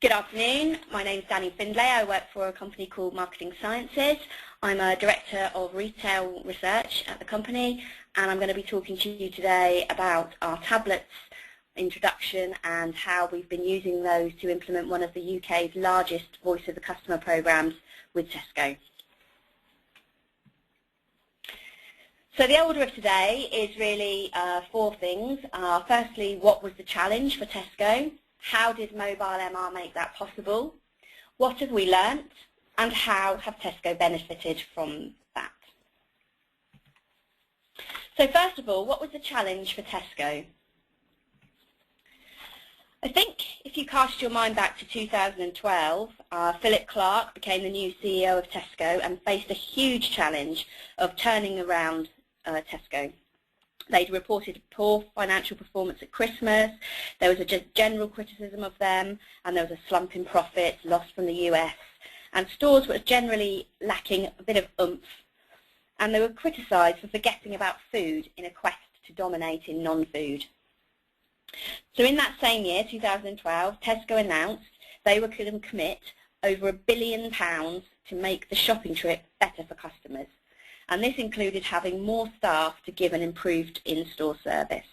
Good afternoon. My name is Danni Findlay. I work for a company called Marketing Sciences. I'm a Director of Retail Research at the company, and I'm going to be talking to you today about our tablets introduction and how we've been using those to implement one of the UK's largest Voice of the Customer programs with Tesco. So the order of today is really four things. Firstly, what was the challenge for Tesco? How did MobileMR make that possible? What have we learnt? And how have Tesco benefited from that? So first of all, what was the challenge for Tesco? I think if you cast your mind back to 2012, Philip Clark became the new CEO of Tesco and faced a huge challenge of turning around Tesco. They'd reported poor financial performance at Christmas, there was a general criticism of them, and there was a slump in profits lost from the US, and stores were generally lacking a bit of oomph, and they were criticised for forgetting about food in a quest to dominate in non-food. So in that same year, 2012, Tesco announced they were going to commit over £1 billion to make the shopping trip better for customers. And this included having more staff to give an improved in-store service.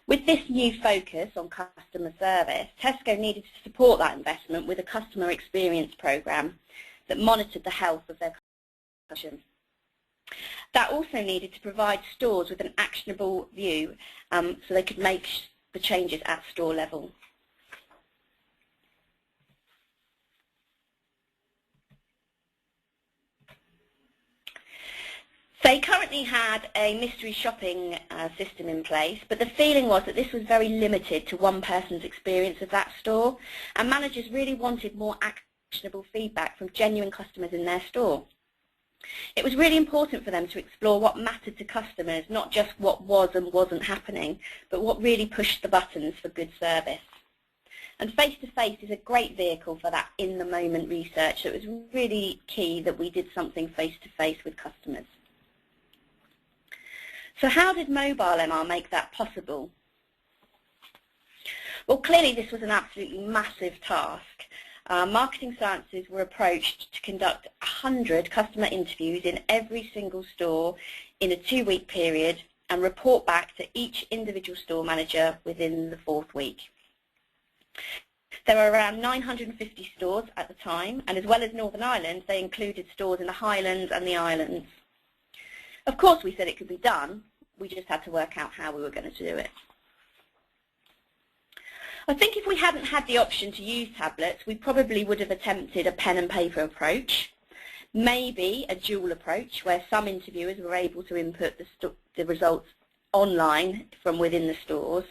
With this new focus on customer service, Tesco needed to support that investment with a customer experience programme that monitored the health of their customers. That also needed to provide stores with an actionable view so they could make the changes at store level. They currently had a mystery shopping system in place, but the feeling was that this was very limited to one person's experience of that store, and managers really wanted more actionable feedback from genuine customers in their store. It was really important for them to explore what mattered to customers, not just what was and wasn't happening, but what really pushed the buttons for good service. And face-to-face is a great vehicle for that in-the-moment research, so it was really key that we did something face-to-face with customers. So how did MobileMR make that possible? Well, clearly this was an absolutely massive task. Marketing Sciences were approached to conduct 100 customer interviews in every single store in a 2-week period and report back to each individual store manager within the 4th week. There were around 950 stores at the time, and as well as Northern Ireland, they included stores in the Highlands and the Islands. Of course, we said it could be done. We just had to work out how we were going to do it. I think if we hadn't had the option to use tablets, we probably would have attempted a pen and paper approach, maybe a dual approach where some interviewers were able to input the results online from within the stores.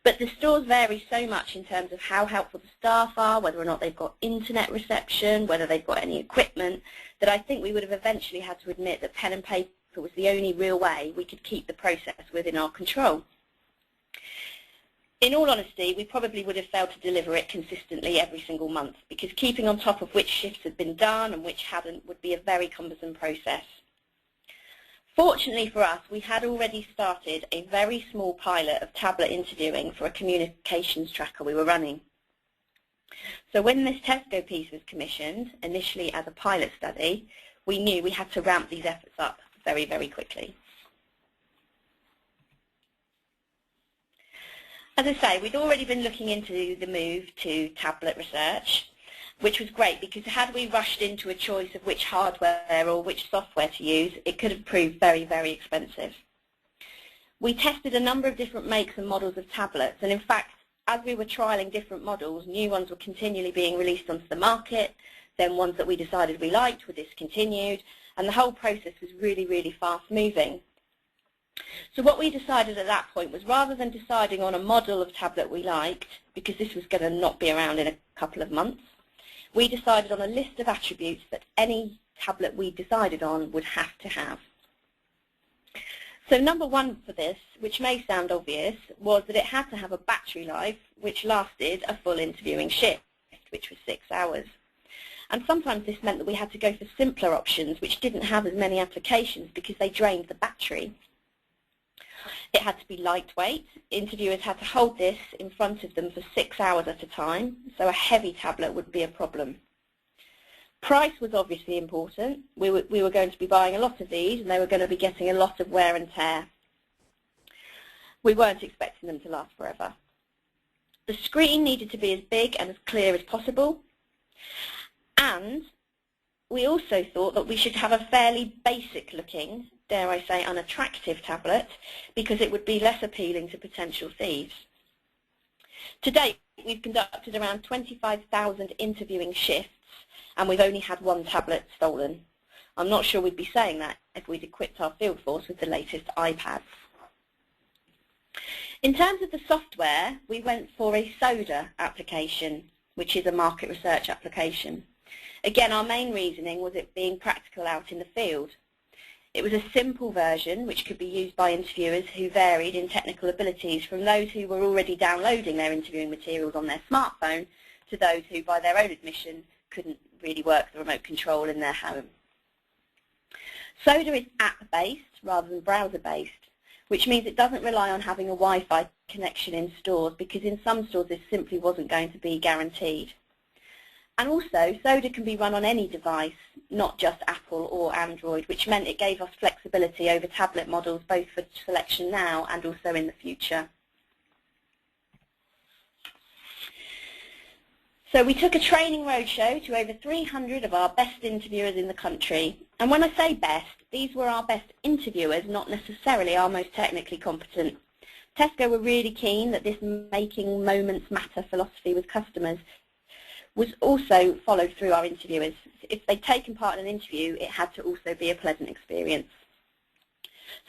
But the stores vary so much in terms of how helpful the staff are, whether or not they've got internet reception, whether they've got any equipment, that I think we would have eventually had to admit that pen and paper was the only real way we could keep the process within our control. In all honesty, we probably would have failed to deliver it consistently every single month, because keeping on top of which shifts had been done and which hadn't would be a very cumbersome process. Fortunately for us, we had already started a very small pilot of tablet interviewing for a communications tracker we were running. So when this Tesco piece was commissioned, initially as a pilot study, we knew we had to ramp these efforts up very, very quickly. As I say, we'd already been looking into the move to tablet research, which was great because had we rushed into a choice of which hardware or which software to use, it could have proved very, very expensive. We tested a number of different makes and models of tablets, and in fact, as we were trialling different models, new ones were continually being released onto the market, then ones that we decided we liked were discontinued, and the whole process was really, really fast moving. So what we decided at that point was, rather than deciding on a model of tablet we liked, because this was going to not be around in a couple of months, we decided on a list of attributes that any tablet we decided on would have to have. So number one for this, which may sound obvious, was that it had to have a battery life which lasted a full interviewing shift, which was 6 hours. And sometimes this meant that we had to go for simpler options which didn't have as many applications because they drained the battery. It had to be lightweight. Interviewers had to hold this in front of them for 6 hours at a time, so a heavy tablet would be a problem. Price was obviously important. We were going to be buying a lot of these, and they were going to be getting a lot of wear and tear. We weren't expecting them to last forever. The screen needed to be as big and as clear as possible, and we also thought that we should have a fairly basic looking, dare I say unattractive tablet, because it would be less appealing to potential thieves. To date, we've conducted around 25,000 interviewing shifts, and we've only had one tablet stolen. I'm not sure we'd be saying that if we'd equipped our field force with the latest iPads. In terms of the software, we went for a SODA application, which is a market research application. Again, our main reasoning was it being practical out in the field. It was a simple version which could be used by interviewers who varied in technical abilities, from those who were already downloading their interviewing materials on their smartphone to those who, by their own admission, couldn't really work the remote control in their home. SODA is app-based rather than browser-based, which means it doesn't rely on having a Wi-Fi connection in stores, because in some stores this simply wasn't going to be guaranteed. And also, SODA can be run on any device, not just Apple or Android, which meant it gave us flexibility over tablet models, both for selection now and also in the future. So we took a training roadshow to over 300 of our best interviewers in the country. And when I say best, these were our best interviewers, not necessarily our most technically competent. Tesco were really keen that this making moments matter philosophy with customers was also followed through our interviewers. If they'd taken part in an interview, it had to also be a pleasant experience.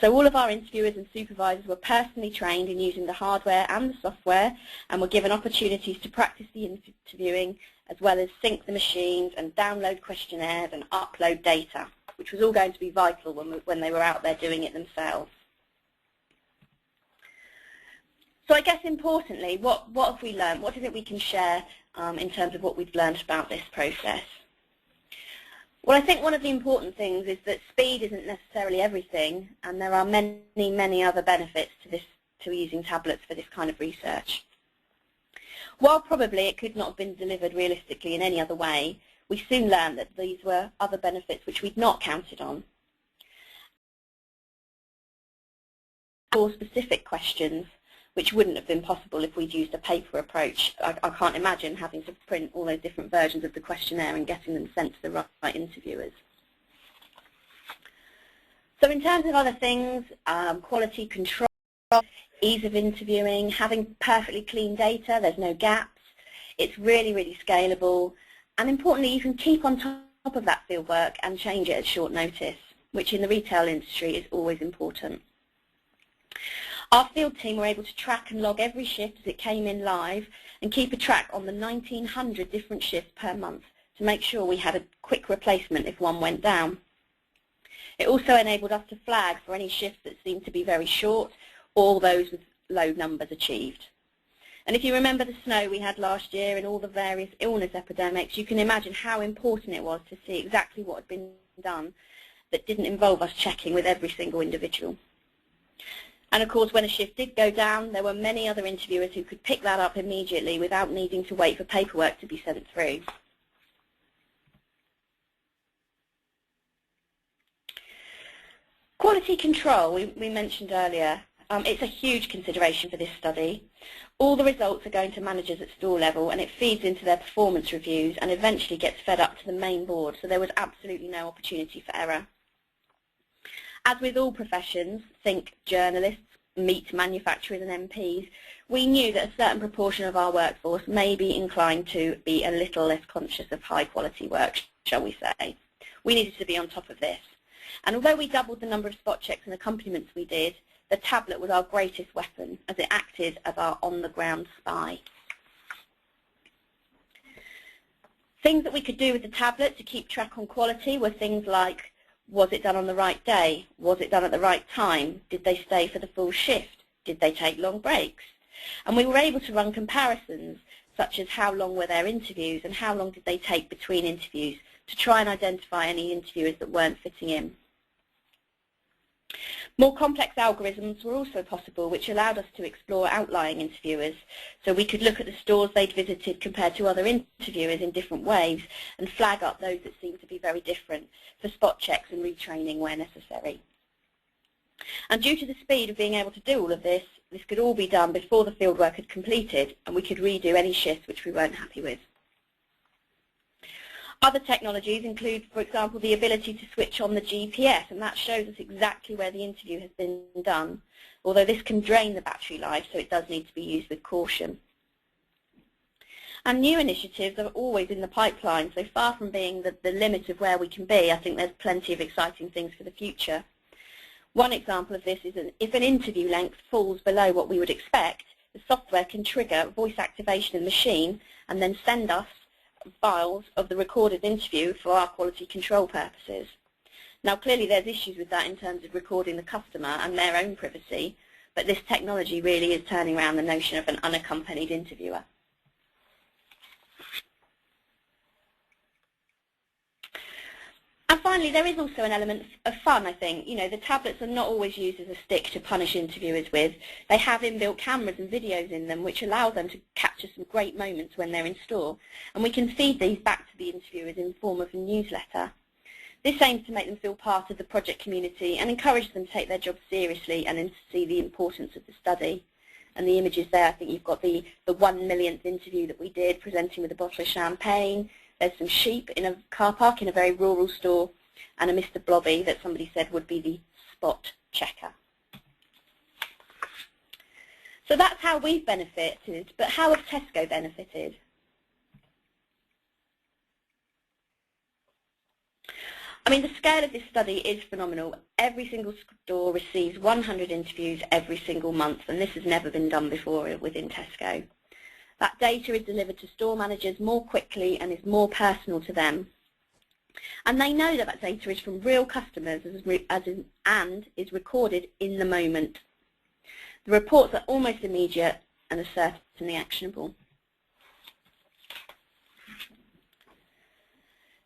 So all of our interviewers and supervisors were personally trained in using the hardware and the software, and were given opportunities to practice the interviewing, as well as sync the machines and download questionnaires and upload data, which was all going to be vital when they were out there doing it themselves. So I guess importantly, what have we learned? What is it we can share in terms of what we've learned about this process? Well, I think one of the important things is that speed isn't necessarily everything, and there are many, many other benefits to using tablets for this kind of research. While probably it could not have been delivered realistically in any other way, we soon learned that these were other benefits which we'd not counted on. For specific questions, which wouldn't have been possible if we'd used a paper approach. I can't imagine having to print all those different versions of the questionnaire and getting them sent to the right interviewers. So in terms of other things, quality control, ease of interviewing, having perfectly clean data, there's no gaps, it's really, really scalable, and importantly, you can keep on top of that field work and change it at short notice, which in the retail industry is always important. Our field team were able to track and log every shift as it came in live, and keep a track on the 1,900 different shifts per month to make sure we had a quick replacement if one went down. It also enabled us to flag for any shifts that seemed to be very short, or those with low numbers achieved. And if you remember the snow we had last year and all the various illness epidemics, you can imagine how important it was to see exactly what had been done that didn't involve us checking with every single individual. And of course, when a shift did go down, there were many other interviewers who could pick that up immediately without needing to wait for paperwork to be sent through. Quality control, we mentioned earlier, it's a huge consideration for this study. All the results are going to managers at store level, and it feeds into their performance reviews and eventually gets fed up to the main board, so there was absolutely no opportunity for error. As with all professions, think journalists, meat manufacturers and MPs, we knew that a certain proportion of our workforce may be inclined to be a little less conscious of high quality work, shall we say. We needed to be on top of this. And although we doubled the number of spot checks and accompaniments we did, the tablet was our greatest weapon, as it acted as our on-the-ground spy. Things that we could do with the tablet to keep track on quality were things like, was it done on the right day? Was it done at the right time? Did they stay for the full shift? Did they take long breaks? And we were able to run comparisons, such as how long were their interviews and how long did they take between interviews, to try and identify any interviewers that weren't fitting in. More complex algorithms were also possible, which allowed us to explore outlying interviewers. So we could look at the stores they'd visited compared to other interviewers in different ways and flag up those that seemed to be very different for spot checks and retraining where necessary. And due to the speed of being able to do all of this, this could all be done before the fieldwork had completed, and we could redo any shifts which we weren't happy with. Other technologies include, for example, the ability to switch on the GPS, and that shows us exactly where the interview has been done, although this can drain the battery life, so it does need to be used with caution. And new initiatives are always in the pipeline, so far from being the limit of where we can be, I think there's plenty of exciting things for the future. One example of this is that if an interview length falls below what we would expect, the software can trigger voice activation in the machine and then send us files of the recorded interview for our quality control purposes. Now clearly there's issues with that in terms of recording the customer and their own privacy, but this technology really is turning around the notion of an unaccompanied interviewer. And finally, there is also an element of fun, I think. You know, the tablets are not always used as a stick to punish interviewers with. They have inbuilt cameras and videos in them which allow them to capture some great moments when they're in store. And we can feed these back to the interviewers in the form of a newsletter. This aims to make them feel part of the project community and encourage them to take their job seriously and to see the importance of the study. And the images there, I think you've got the 1 millionth interview that we did, presenting with a bottle of champagne. There's some sheep in a car park in a very rural store, and a Mr. Blobby that somebody said would be the spot checker. So that's how we've benefited, but how have Tesco benefited? I mean, the scale of this study is phenomenal. Every single store receives 100 interviews every single month, and this has never been done before within Tesco. That data is delivered to store managers more quickly and is more personal to them. And they know that that data is from real customers and is recorded in the moment. The reports are almost immediate and are certainly actionable.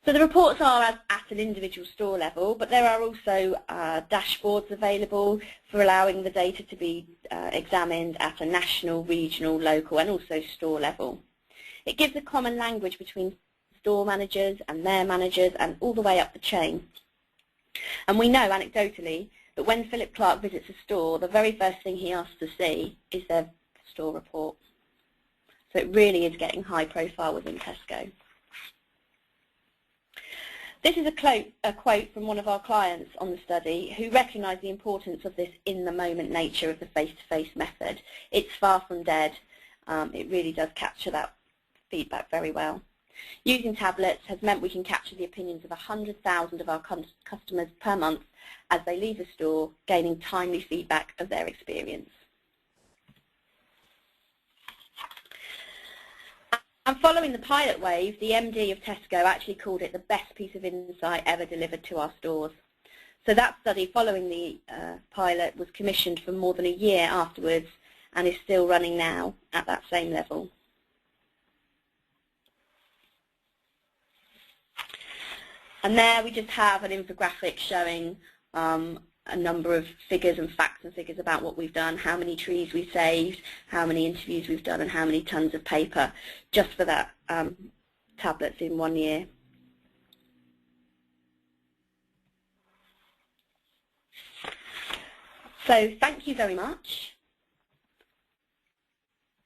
So the reports are at an individual store level, but there are also dashboards available for allowing the data to be examined at a national, regional, local and also store level. It gives a common language between store managers and their managers and all the way up the chain. And we know anecdotally that when Philip Clark visits a store, the very first thing he asks to see is their store report. So it really is getting high profile within Tesco. This is a quote from one of our clients on the study who recognised the importance of this in-the-moment nature of the face-to-face method. It's far from dead. It really does capture that feedback very well. Using tablets has meant we can capture the opinions of 100,000 of our customers per month as they leave the store, gaining timely feedback of their experience. And following the pilot wave, the MD of Tesco actually called it the best piece of insight ever delivered to our stores. So that study following the pilot was commissioned for more than a year afterwards and is still running now at that same level. And there we just have an infographic showing a number of figures and facts and figures about what we've done, how many trees we saved, how many interviews we've done, and how many tons of paper just for that tablets in 1 year. So thank you very much.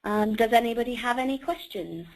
Does anybody have any questions?